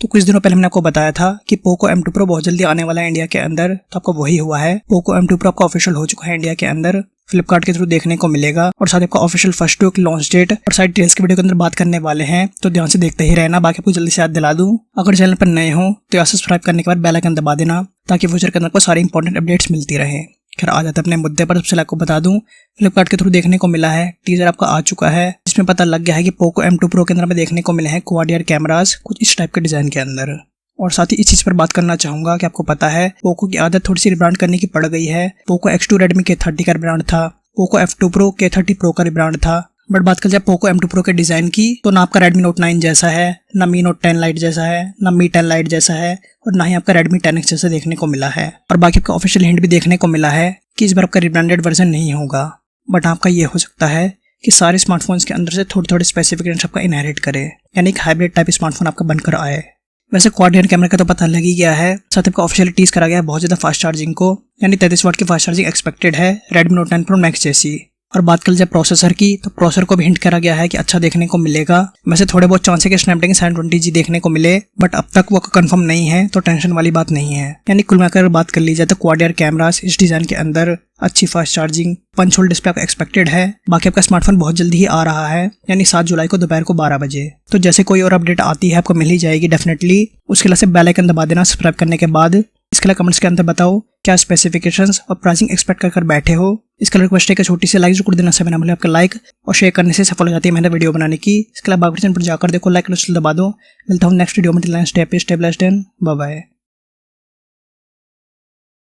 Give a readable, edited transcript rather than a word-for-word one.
तो कुछ दिनों पहले मैंने आपको बताया था कि पोको M2 Pro बहुत जल्दी आने वाला है इंडिया के अंदर। तो आपको वही हुआ है, पोको M2 Pro आपका ऑफिशियल हो चुका है इंडिया के अंदर, फ्लिपकार्ट के थ्रू देखने को मिलेगा। और साथ ही आपका official first look, launch date और सारी डिटेल्स की वीडियो के अंदर बात करने वाले हैं, तो ध्यान से देखते ही रहना। बाकी आपको जल्दी से याद दिला दूं, अगर चैनल पर नए हो तो यार सब्सक्राइब करने के बाद बेल आइकन दबा देना, ताकि फ्यूचर के अंदर आपको सारी इंपॉर्टेंट अपडेट्स मिलती रहे। खैर आ जाते अपने मुद्दे पर। सबसे आपको बता दूं, फ्लिपकार्ट के थ्रू देखने को मिला है, टीजर आपका आ चुका है, जिसमें पता लग गया है कि पोको M2 Pro के अंदर में देखने को मिले हैं क्वाड ईयर कैमरास, कुछ इस टाइप के डिजाइन के अंदर। और साथ ही इस चीज पर बात करना चाहूंगा कि आपको पता है पोको की आदत थोड़ी सी रिब्रांड करने की पड़ गई है। पोको X2 रेडमी K30 का रिब्रांड था, Poco F2 Pro K30 Pro का रिब्रांड था। बट बात कर जाए पोको M2 Pro के डिजाइन की, तो ना आपका Redmi Note 9 जैसा है, ना Mi Note 10 Lite जैसा है, ना Mi 10 Lite जैसा है, और ना ही आपका Redmi 10X जैसा देखने को मिला है। और बाकी आपका ऑफिशियल हिंट भी देखने को मिला है कि इस बार आपका रिब्रांडेड वर्जन नहीं होगा। बट आपका ये हो सकता है कि सारे स्मार्टफोन्स के अंदर से थोड़े थोड़े स्पेसिफिकेशन आपका इनहेरिट करे, यानी एक हाइब्रिड टाइप स्मार्टफोन आपका बनकर आए। वैसे क्वाड ईयर कैमरा का तो पता लग ही गया है, साथ आपका ऑफिशियल टीज करा गया है बहुत ज्यादा फास्ट चार्जिंग को, यानी 33 वाट की फास्ट चार्जिंग एक्सपेक्टेड है Redmi Note 9 Pro Max जैसी। और बात कर जाए प्रोसेसर की, तो प्रोसेसर को भी हिंट करा गया है कि अच्छा देखने को मिलेगा। वैसे थोड़े बहुत चांस है कि स्नैपड्रैगन 720G देखने को मिले, बट अब तक वो कंफर्म नहीं है, तो टेंशन वाली बात नहीं है। यानी कुल मिलाकर बात कर ली जाए तो क्वाड ईयर कैमरास इस डिजाइन के अंदर, अच्छी fast charging, punch hole display आपका एक्सपेक्टेड है। बाकी आपका स्मार्टफोन बहुत जल्दी ही आ रहा है, यानी 7 जुलाई को दोपहर को 12 बजे। तो जैसे कोई और अपडेट आती है आपको मिल ही जाएगी डेफिनेटली। उसके लिए बेल आइकन दबा देना सब्सक्राइब करने के बाद। इसके लिए कमेंट्स के अंदर बताओ क्या स्पेसिफिकेशंस और प्राइसिंग एक्सपेक्ट कर बैठे हो। इसके लिए रिक्वेस्ट है कि छोटी सी लाइक जरूर देना, से बिना भूले आपका लाइक और शेयर करने से सफल हो जाती है मेहनत वीडियो बनाने की। इसके लिए बाकी चैनल पर जाकर देखो, लाइक और दबा दो। मिलता हूँ नेक्स्ट वीडियो में, stay blessed and bye bye.